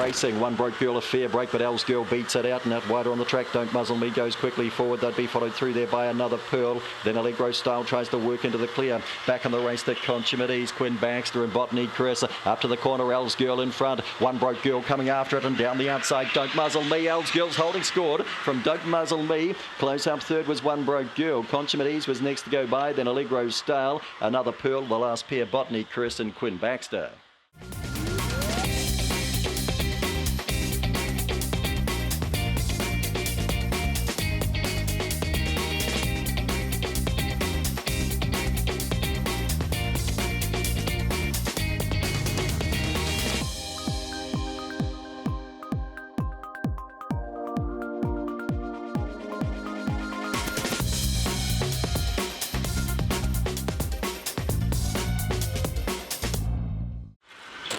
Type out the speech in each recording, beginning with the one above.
Racing, One Broke Girl, a fair break, but Elle's Girl beats it out and out wider on the track. Don't Muzzle Me goes quickly forward. They'd be followed through there by Another Pearl. Then Allegro Style tries to work into the clear. Back in the race, the Consummate Ease, Quinn Baxter and Botany Chris. Up to the corner, Elle's Girl in front. One Broke Girl coming after it and down the outside. Don't Muzzle Me. Elle's Girl's holding scored from Don't Muzzle Me. Close up third was One Broke Girl. Consummate Ease was next to go by. Then Allegro Style, Another Pearl, the last pair, Botany Chris and Quinn Baxter.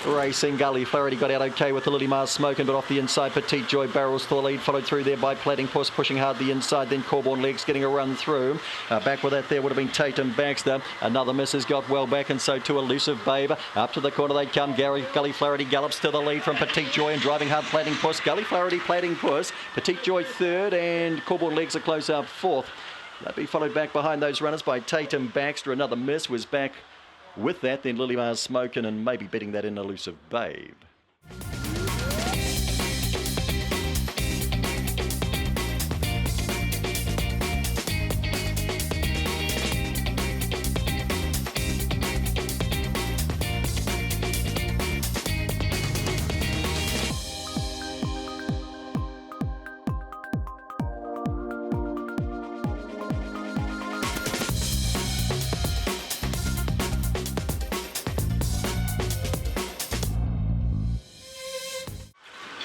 Racing, Gully Flaherty got out okay with the Lily Mars Smoking, but off the inside, Petite Joy barrels to the lead, followed through there by Plating Puss, pushing hard the inside, then Corborn Legs getting a run through. Back with that there would have been Tatum Baxter. Another Miss has got well back, and so too Elusive Babe. Up to the corner they come. Gully Flaherty gallops to the lead from Petite Joy and driving hard Plating Puss. Gully Flaherty, Plating Puss, Petite Joy third, and Corborn Legs are close up fourth. They'll be followed back behind those runners by Tatum Baxter. Another Miss was back with that, then Lily Mars Smoking and maybe betting that in Elusive Babe.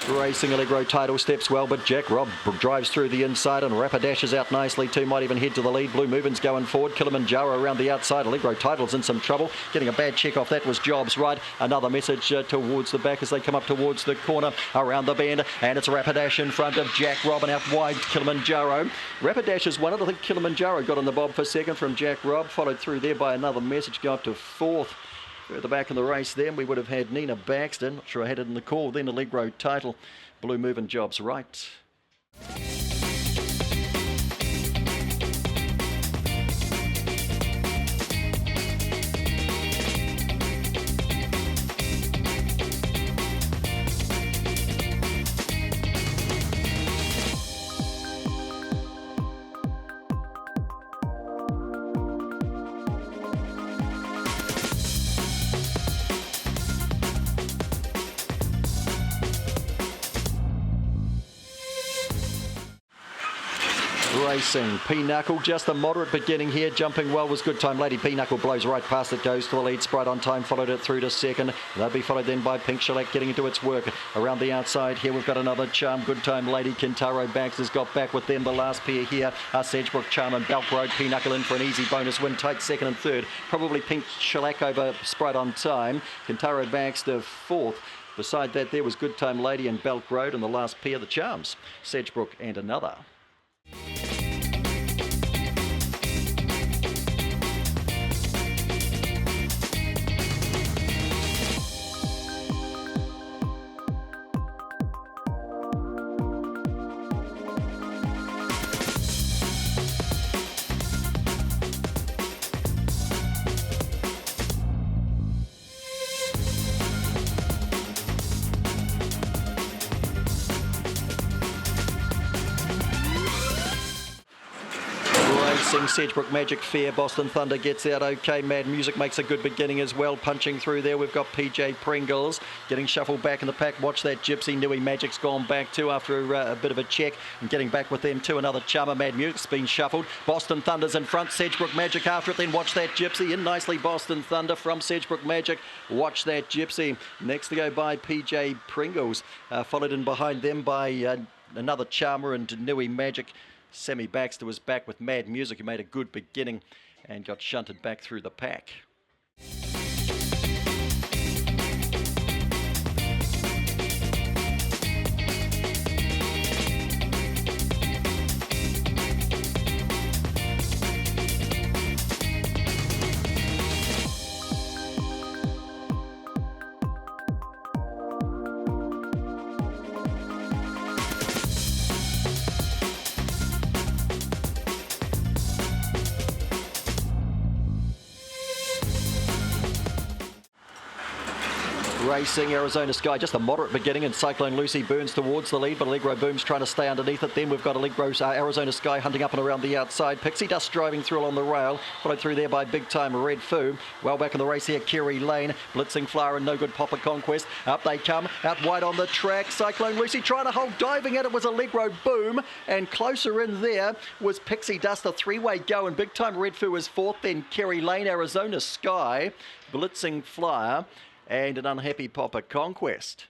Racing, Allegro Title steps well, but Jack Robb drives through the inside and Rapidashes out nicely too, might even head to the lead. Blue Movement's going forward, Kilimanjaro around the outside. Allegro Title's in some trouble, getting a bad check off that was Jobs right. Another message towards the back as they come up towards the corner around the bend, and it's Rapidash in front of Jack Robb and out wide Kilimanjaro. Rapidash is one, I think Kilimanjaro got on the bob for second from Jack Robb, followed through there by Another Message, go up to fourth. Further back in the race then we would have had Nina Baxter, not sure I had it in the call, then Allegro Title, Blue Moving Jobs right. Racing, Pinnacle, just a moderate beginning here, jumping well was Good Time Lady. Pinnacle blows right past it, goes to the lead, Sprite on Time followed it through to second. They'll be followed then by Pink Shellac getting into its work. Around the outside here we've got Another Charm, Good Time Lady, Kintaro Baxter's got back with them. The last pair here are Sedgebrook Charm and Belk Road. Pinnacle in for an easy bonus win, tight second and third. Probably Pink Shellac over Sprite on Time. Kintaro Baxter fourth. Beside that there was Good Time Lady and Belk Road, and the last pair the Charms, Sedgebrook and Another. Sedgebrook Magic Fair, Boston Thunder gets out okay. Mad Music makes a good beginning as well, punching through there. We've got PJ Pringles getting shuffled back in the pack. Watch that Gypsy. Nui Magic's gone back too after a bit of a check and getting back with them too. Another Charmer. Mad Music's been shuffled. Boston Thunder's in front. Sedgebrook Magic after it. Then watch that Gypsy. In nicely Boston Thunder from Sedgebrook Magic. Watch that Gypsy. Next to go by PJ Pringles. Followed in behind them by Another Charmer and Nui Magic. Sammy Baxter was back with Mad Music, who made a good beginning and got shunted back through the pack. Racing Arizona Sky, just a moderate beginning, and Cyclone Lucy burns towards the lead, but Allegro Boom's trying to stay underneath it. Then we've got Arizona Sky hunting up and around the outside. Pixie Dust driving through along the rail, followed through there by Big Time Red Foo. Well back in the race here, Kerry Lane, Blitzing Flower and No Good Popper Conquest. Up they come, out wide on the track. Cyclone Lucy trying to hold, diving at it was Allegro Boom, and closer in there was Pixie Dust, a three-way go, and Big Time Red Foo is fourth, then Kerry Lane, Arizona Sky, Blitzing Flyer, and an Unhappy Popper Conquest.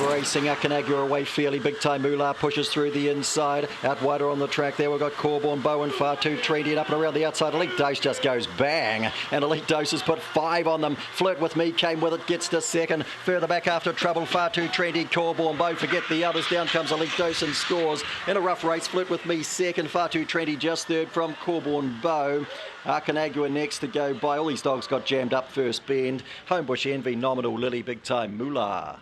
Racing Akanagua away fairly. Big Time Moolah pushes through the inside. Out wider on the track there, we've got Corborn, Bowen, Far Too Trendy, and up and around the outside. Elite Dose just goes bang, and Elite Dose has put 5 on them. Flirt With Me came with it, gets to second. Further back after trouble, Far Too Trendy, Corborn, Bow, forget the others. Down comes Elite Dose and scores. In a rough race, Flirt With Me second, Far Too Trendy just third from Corborn, Bow. Akanagua next to go by. All these dogs got jammed up first bend. Homebush Envy, Nominal, Lily, Big Time Moolah.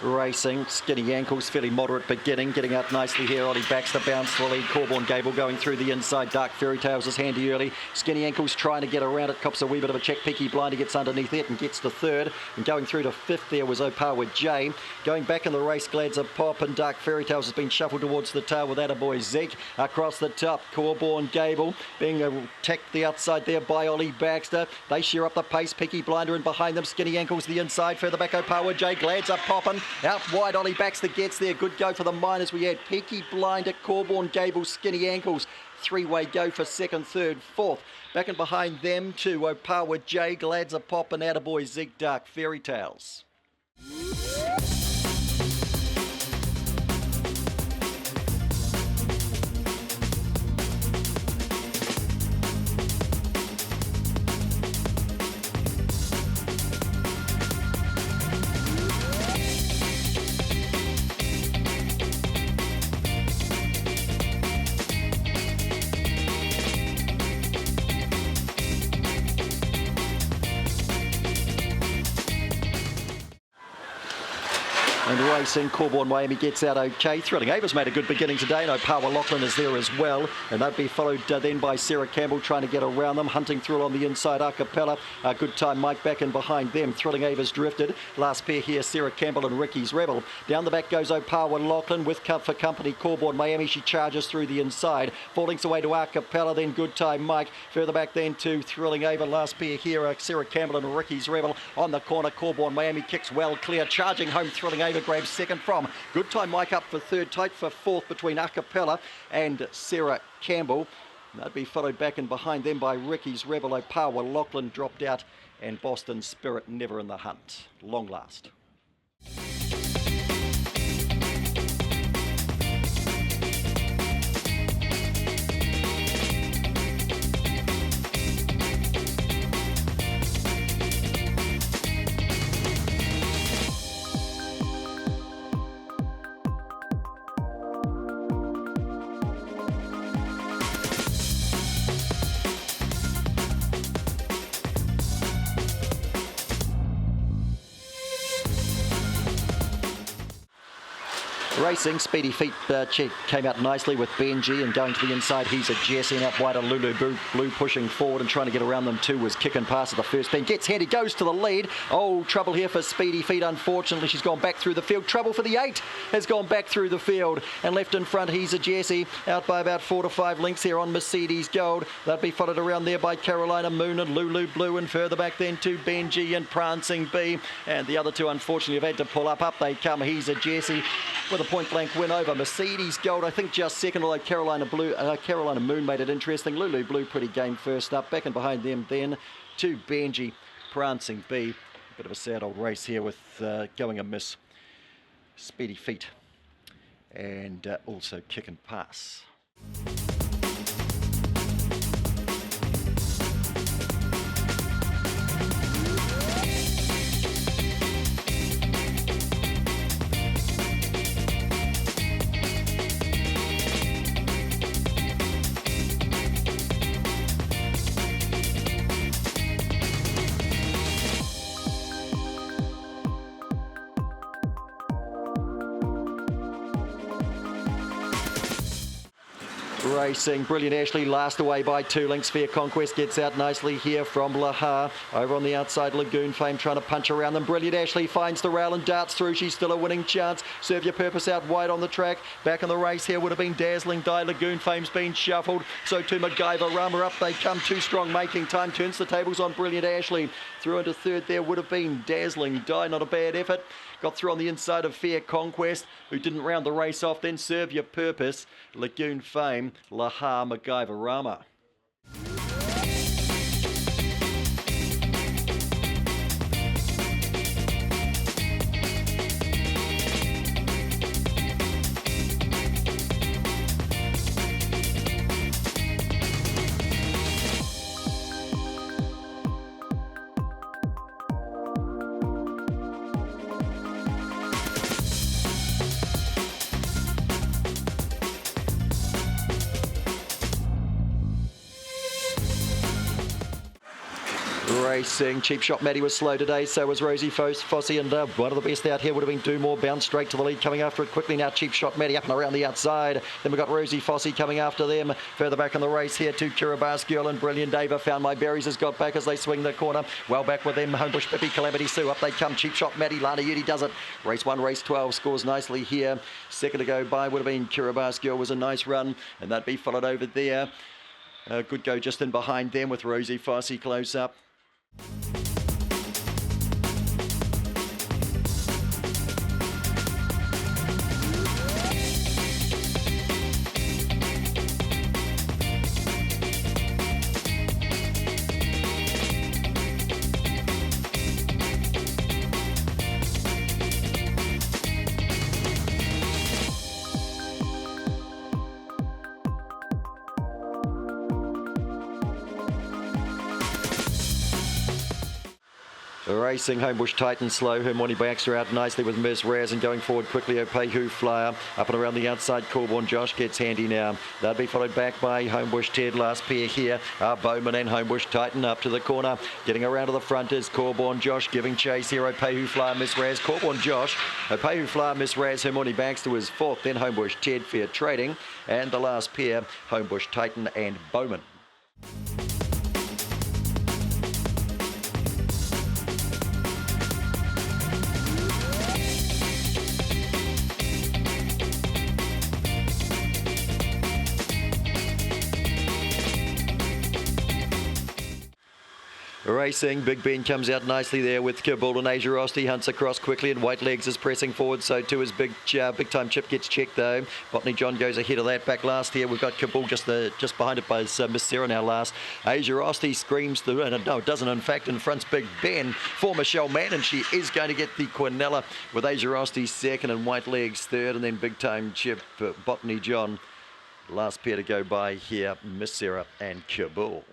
Racing, Skinny Ankles, fairly moderate beginning, getting out nicely here. Ollie Baxter bounce to the lead. Corborn Gable going through the inside. Dark Fairy Tales is handy early. Skinny Ankles trying to get around it, cops a wee bit of a check. Peaky Blinder gets underneath it and gets to third. And going through to fifth there was Opawa J. Going back in the race, Glad's a Pop, and Dark Fairy Tales has been shuffled towards the tail with Attaboy Zeke. Across the top, Corborn Gable being attacked the outside there by Ollie Baxter. They share up the pace. Peaky Blinder and behind them, Skinny Ankles the inside. Further back, Opawa J. Glad's a popping. Out wide, Ollie Baxter gets there. Good go for the minors. We had Peaky Blinder, Corborn Gable, Skinny Ankles. Three-way go for second, third, fourth. Back and behind them too, Opawa J, Glad's a Pop, and Attaboy Zig, Dark Fairy Tales. And racing, Corborn Miami gets out okay. Thrilling Ava's made a good beginning today. No, Opawa Lachlan is there as well. And they'll be followed then by Sarah Campbell trying to get around them. Hunting through on the inside, Acapella. Good time, Mike back in behind them. Thrilling Ava's drifted. Last pair here, Sarah Campbell and Ricky's Rebel. Down the back goes Opawa Lachlan with for company. Corborn Miami, she charges through the inside. Falling away to Acapella, then Good Time Mike. Further back then to Thrilling Ava. Last pair here, Sarah Campbell and Ricky's Rebel. On the corner, Corborn Miami kicks well clear. Charging home, Thrilling Ava grabs second from Good Time Mike up for third, tight for fourth between Acapella and Sarah Campbell. They'd be followed back and behind them by Ricky's Rebel. Opawa Lachlan dropped out, and Boston Spirit never in the hunt. Long last. Racing, Speedy Feet came out nicely with Benji, and going to the inside, he's a Jesse, and out wide a Lulu Blue pushing forward and trying to get around them too was Kick and Pass at the first bend. Gets head, he goes to the lead. Oh, trouble here for Speedy Feet. Unfortunately, she's gone back through the field. Trouble for the 8 has gone back through the field, and left in front, he's a Jesse, out by about 4 to 5 lengths here on Mercedes Gold. They'll be followed around there by Carolina Moon and Lulu Blue, and further back then to Benji and Prancing Bee. And the other two, unfortunately, have had to pull up. Up they come. He's a Jesse with a point-blank win over Mercedes Gold. I think just second, although Carolina Moon made it interesting. Lulu Blue pretty game first up. Back and behind them then to Benji, Prancing Bee. Bit of a sad old race here with going amiss. Speedy Feet and also Kick and Pass. Racing, Brilliant Ashley last away by 2 lengths. Fair Conquest gets out nicely here from Laha. Over on the outside, Lagoon Fame trying to punch around them. Brilliant Ashley finds the rail and darts through. She's still a winning chance. Serve Your Purpose out wide on the track. Back in the race here would have been Dazzling Die. Lagoon Fame's been shuffled. So to MacGyver Rama. Up they come. Too Strong making time. Turns the tables on Brilliant Ashley. Through into third there would have been Dazzling Die. Not a bad effort. Got through on the inside of Fair Conquest, who didn't round the race off. Then Serve Your Purpose, Lagoon Fame, Laha, MacGyver Rama. Racing, Cheap Shot Maddie was slow today, so was Rosie Fossey, and one of the best out here would have been Do More, bound straight to the lead, coming after it quickly now. Cheap Shot Maddie up and around the outside. Then we've got Rosie Fossey coming after them. Further back in the race here to Kiribati Girl and Brilliant Dava. Found My Berries has got back as they swing the corner. Well back with them, Homebush Pippi, Calamity Sue. Up they come, Cheap Shot Maddie, Lana Yudi does it. Race 1, race 12, scores nicely here. Second to go by would have been Kiribati Girl, was a nice run, and that'd be followed over there. Good go just in behind them with Rosie Fossey close up. Racing, Homebush Titan slow. Hermione Baxter out nicely with Miss Raz, and going forward quickly, Opehu Flyer. Up and around the outside, Corborn Josh gets handy now. They'll be followed back by Homebush Ted. Last pair here are Bowman and Homebush Titan up to the corner. Getting around to the front is Corborn Josh giving chase here. Opehu Flyer, Miss Raz, Corborn Josh. Opehu Flyer, Miss Raz, Hermione Baxter was fourth. Then Homebush Ted, Fair Trading. And the last pair, Homebush Titan and Bowman. Racing, Big Ben comes out nicely there with Kabul, and Asia Rosti hunts across quickly, and White Legs is pressing forward, so too is Big Time Chip gets checked though. Botany John goes ahead of that. Back last here, we've got Kabul just behind it by Miss Sarah now last. Asia Rosti screams no, it doesn't in fact, in front's Big Ben for Michelle Mann, and she is going to get the Quinella with Asia Rosti second and White Legs third, and then Big Time Chip, Botany John. Last pair to go by here, Miss Sarah and Kabul.